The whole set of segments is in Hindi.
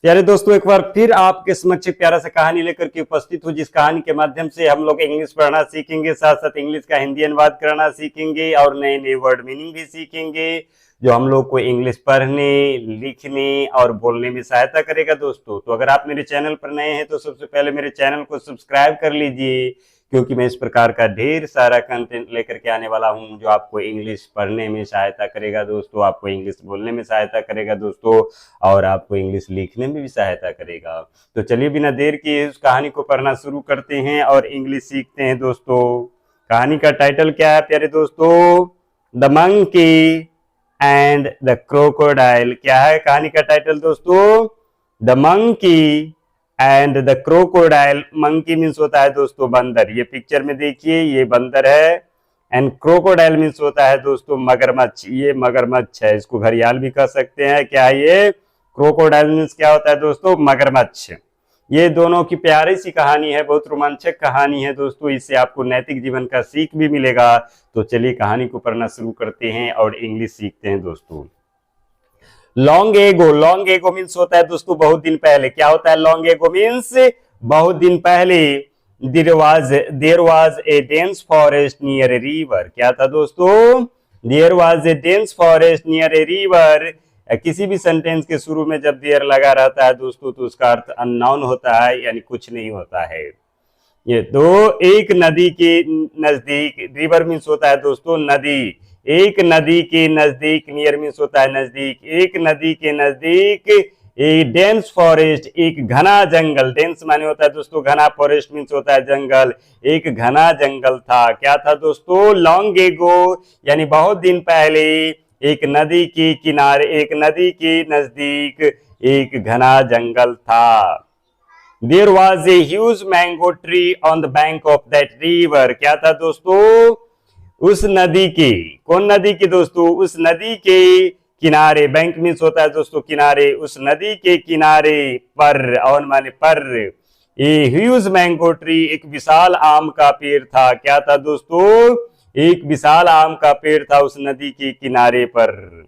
प्यारे दोस्तों, एक बार फिर आपके समक्ष एक प्यारा सा कहानी लेकर के उपस्थित हूँ, जिस कहानी के माध्यम से हम लोग इंग्लिश पढ़ना सीखेंगे, साथ साथ इंग्लिश का हिंदी अनुवाद करना सीखेंगे और नए नए वर्ड मीनिंग भी सीखेंगे, जो हम लोग को इंग्लिश पढ़ने, लिखने और बोलने में सहायता करेगा। दोस्तों, तो अगर आप मेरे चैनल पर नए हैं तो सबसे पहले मेरे चैनल को सब्सक्राइब कर लीजिए, क्योंकि मैं इस प्रकार का ढेर सारा कंटेंट लेकर के आने वाला हूं, जो आपको इंग्लिश पढ़ने में सहायता करेगा दोस्तों, आपको इंग्लिश बोलने में सहायता करेगा दोस्तों, और आपको इंग्लिश लिखने में भी सहायता करेगा। तो चलिए बिना देर किए उस कहानी को पढ़ना शुरू करते हैं और इंग्लिश सीखते हैं। दोस्तों, कहानी का टाइटल क्या है प्यारे दोस्तों? The monkey and the crocodile. क्या है कहानी का टाइटल दोस्तों? The monkey and the crocodile. Monkey means होता है दोस्तों बंदर, ये पिक्चर में देखिए ये बंदर है, एंड क्रोकोडाइल मीन्स होता है दोस्तों मगरमच्छ, ये मगरमच्छ है, इसको घड़ियाल भी कह सकते हैं। क्या है ये? क्रोकोडाइल मीन्स क्या होता है दोस्तों? मगरमच्छ। ये दोनों की प्यारी सी कहानी है, बहुत रोमांचक कहानी है दोस्तों, इससे आपको नैतिक जीवन का सीख भी मिलेगा। तो चलिए कहानी को पढ़ना शुरू करते हैं और इंग्लिश सीखते हैं दोस्तों। Long ago, long ago means होता है दोस्तों बहुत दिन पहले। क्या होता है लॉन्ग एगो मीन्स? बहुत दिन पहले। There was a dense forest near a river. क्या था दोस्तों? There was a dense forest near a river. किसी भी सेंटेंस के शुरू में जब देयर लगा रहता है दोस्तों तो उसका अर्थ अननोन होता है, यानी कुछ नहीं होता है। ये तो एक नदी के नजदीक, रिवर मीन्स होता है दोस्तों नदी, एक नदी के नजदीक, नियर मीन्स होता है नजदीक, एक नदी के नजदीक एक डेंस फॉरेस्ट, एक घना जंगल, डेंस माने होता है दोस्तों घना, फॉरेस्ट मीन्स होता है जंगल, एक घना जंगल था। क्या था दोस्तों? लॉन्ग एगो, यानी बहुत दिन पहले, एक नदी के किनारे, एक नदी के नजदीक एक घना जंगल था। There was a huge mango tree on the bank of that river. क्या था दोस्तों? उस नदी के, कौन नदी के दोस्तों? उस नदी के किनारे, बैंक मीन्स होता है दोस्तों किनारे, उस नदी के किनारे पर, और माने पर, ए ह्यूज मैंगो ट्री, एक विशाल आम का पेड़ था। क्या था दोस्तों? एक विशाल आम का पेड़ था उस नदी के किनारे पर।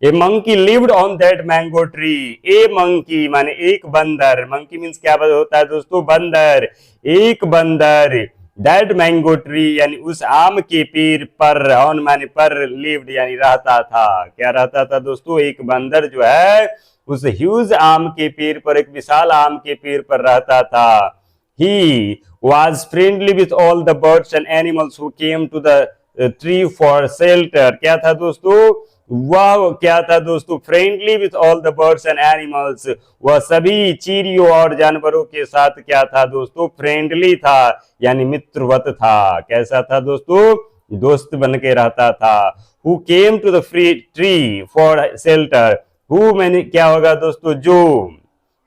A monkey lived on that mango tree. A monkey माने एक बंदर, मंकी मीन्स क्या होता है दोस्तों? बंदर। एक बंदर दैट मैंगो ट्री यानी उस आम के पेड़ पर, ऑन माने पर, लिव्ड यानी रहता था। क्या रहता था दोस्तों? एक बंदर जो है उस ह्यूज आम के पेड़ पर, एक विशाल आम के पेड़ पर रहता था। ही was friendly with all the birds and animals who came to the tree for shelter. क्या था दोस्तों? वह क्या था दोस्तों? Friendly with all the birds and animals, वह सभी चिड़ियों और जानवरों के साथ क्या था दोस्तों? फ्रेंडली था, यानी मित्रवत था। कैसा था दोस्तों? दोस्त बन के रहता था। Who came to the free tree for shelter, who मैंने क्या होगा दोस्तों? जो।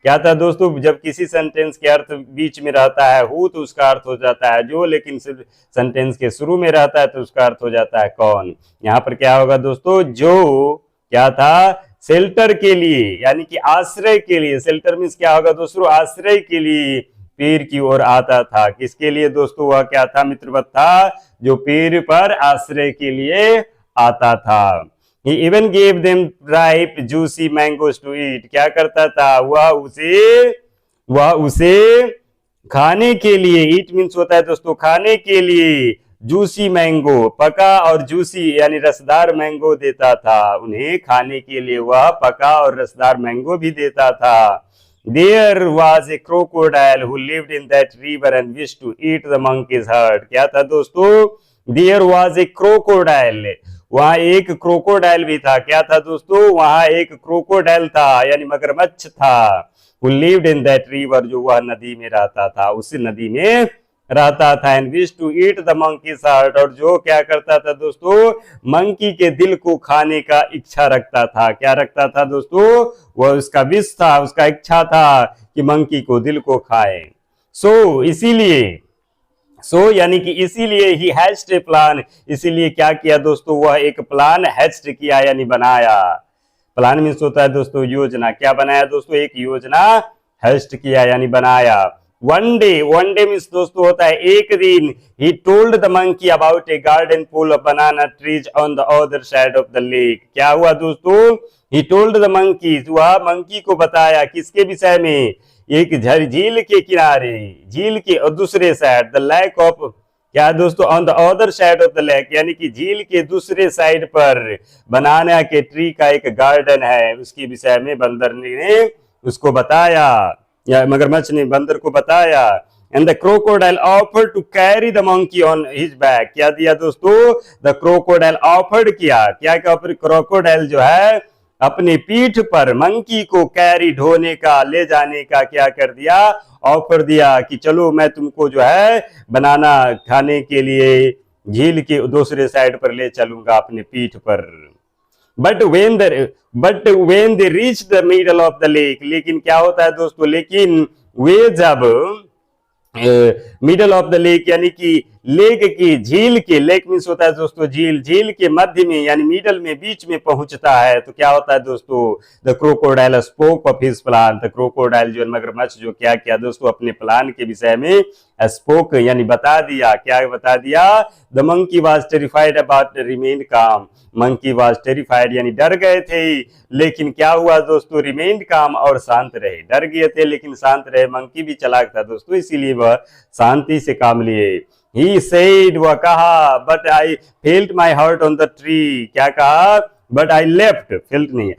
क्या था दोस्तों? जब किसी सेंटेंस के अर्थ बीच में रहता है हु तो उसका अर्थ हो जाता है जो, लेकिन सिर्फ सेंटेंस के शुरू में रहता है तो उसका अर्थ हो जाता है कौन। यहाँ पर क्या होगा दोस्तों? जो क्या था? शेल्टर के लिए, यानी कि आश्रय के लिए। शेल्टर मीन्स क्या होगा दोस्तों? आश्रय के लिए पेड़ की ओर आता था। किसके लिए दोस्तों? वह क्या था? मित्रवत था, जो पेड़ पर आश्रय के लिए आता था। He even gave them ripe juicy mangoes to eat. क्या करता था? वह उसे खाने के लिए, eat मीन्स होता है दोस्तों खाने के लिए, जूसी मैंगो, पका और जूसी यानी रसदार मैंगो देता था। उन्हें खाने के लिए वह पका और रसदार मैंगो भी देता था। There was a crocodile who lived in that river and wished to eat the monkey's heart. क्या था दोस्तों? There was a crocodile, वहां एक क्रोकोडाइल भी था। क्या था दोस्तों? वहां एक क्रोकोडाइल था, यानी मगरमच्छ था। Who lived in that river, जो वह नदी में रहता था, उसी नदी में रहता था। And wished to eat the monkey's heart, और जो क्या करता था दोस्तों? मंकी के दिल को खाने का इच्छा रखता था। क्या रखता था दोस्तों? वह उसका विश था, उसका इच्छा था कि मंकी को दिल को खाए। इसीलिए यानी कि इसीलिए ही हैच्ड ए प्लान, इसीलिए क्या किया दोस्तों? वह एक प्लान हैच्ड किया, यानी बनाया। प्लान मीन्स होता है दोस्तों योजना। क्या बनाया दोस्तों? एक योजना हैच्ड किया, यानी बनाया। वन डे मीन्स दोस्तों होता है एक दिन। He told the monkey about A garden full of banana trees on the other side of the lake. क्या हुआ दोस्तों? ही टोल्ड द मंकीज, वह मंकी को बताया किसके विषय में, एक झील के किनारे, झील के और दूसरे साइड, द लैक ऑफ, क्या दोस्तों, on the other side of the lake, यानी कि झील के दूसरे साइड पर बनाना के ट्री का एक गार्डन है, उसके विषय में बंदर ने उसको बताया, या मगरमच्छ ने बंदर को बताया। And the crocodile offered to carry the monkey on his back, क्या दिया दोस्तों, द क्रोकोडाइल ऑफर्ड किया, क्या क्रोकोडाइल जो है अपने पीठ पर मंकी को कैरी, ढोने का, ले जाने का क्या कर दिया, ऑफर दिया कि चलो मैं तुमको जो है बनाना खाने के लिए झील के दूसरे साइड पर ले चलूंगा अपने पीठ पर। But when they reach the middle of the lake, लेकिन क्या होता है दोस्तों, लेकिन वे जब मिडल ऑफ द लेक, यानी कि लेक की, झील के, लेक मीन्स होता है दोस्तों झील, झील के मध्य में यानी मिडल में, बीच में पहुंचता है, तो क्या होता है दोस्तों, the crocodile spoke of his plan, the crocodile जो मगरमच्छ जो क्या किया दोस्तों, अपने प्लान के विषय में स्पोक यानी बता दिया, क्या बता दिया, the monkey was terrified about remain काम, मंकी वाज टेरिफाइड यानी डर गए थे, लेकिन क्या हुआ दोस्तों, रिमेन काम और शांत रहे, डर गए थे लेकिन शांत रहे, मंकी भी चालाक था दोस्तों, इसीलिए वह शांति से काम लिए। He said, वह कहा, but I felt my heart on the tree, क्या कहा, but I left, felt नहीं है,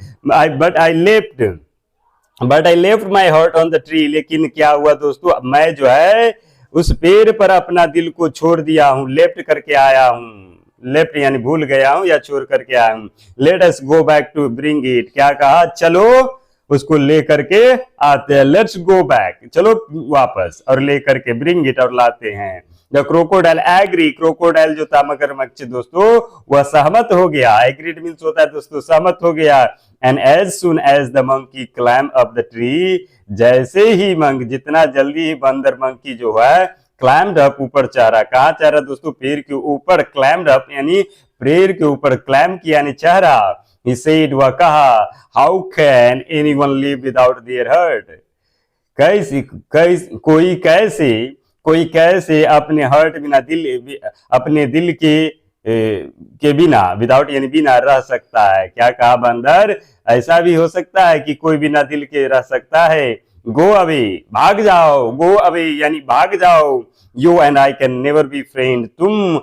but I left my heart on the tree, लेकिन क्या हुआ दोस्तों, मैं जो है उस पेड़ पर अपना दिल को छोड़ दिया हूँ, लेफ्ट करके आया हूँ, लेफ्ट यानी भूल गया हूँ या छोड़ करके आया हूँ। Let us go back to bring it, क्या कहा, चलो उसको ले करके आते हैं, लेट्स गो बैक, चलो वापस और ले करके, ब्रिंग इट और लाते हैं। द क्रोकोडाइल एग्री, क्रोकोडाइल जो था मगरमच्छ दोस्तों वह सहमत हो गया, एग्रीड मीन्स होता है दोस्तों सहमत हो गया। And as soon as the monkey climb up the tree, जैसे ही जितना जल्दी ही बंदर मंकी जो है क्लाइंब्ड अप, ऊपर चढ़ रहा, कहाँ चढ़ रहा दोस्तों, पेड़ के ऊपर, क्लाइंब्ड अप यानी पेड़ के ऊपर, क्लाइंब किया यानी चढ़ रहा। He said, वह कहा, how can anyone live without their heart, कोई कैसे अपने हर्ट बिना, अपने दिल के बिना, विदाउट यानी बिना रह सकता है, क्या कहा बंदर, ऐसा भी हो सकता है कि कोई बिना दिल के रह सकता है। गो अवे, भाग जाओ, गो अवे यानी भाग जाओ, you and I can never be friend, तुम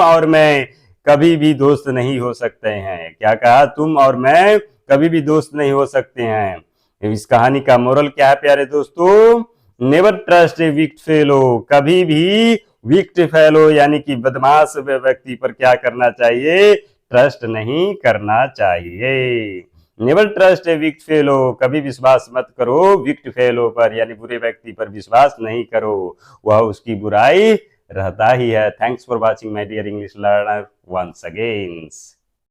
और मैं कभी भी दोस्त नहीं हो सकते हैं, क्या कहा, तुम और मैं कभी भी दोस्त नहीं हो सकते हैं। इस कहानी का मोरल क्या है प्यारे दोस्तों, never trust a week fellow, कभी भी वीक फेलो यानी कि बदमाश व्यक्ति पर क्या करना चाहिए, ट्रस्ट नहीं करना चाहिए। Never trust a week fellow, कभी विश्वास मत करो वीक फेलो पर, यानी बुरे व्यक्ति पर विश्वास नहीं करो, वह उसकी बुराई रहता ही है। Thanks for watching my dear English learner once again.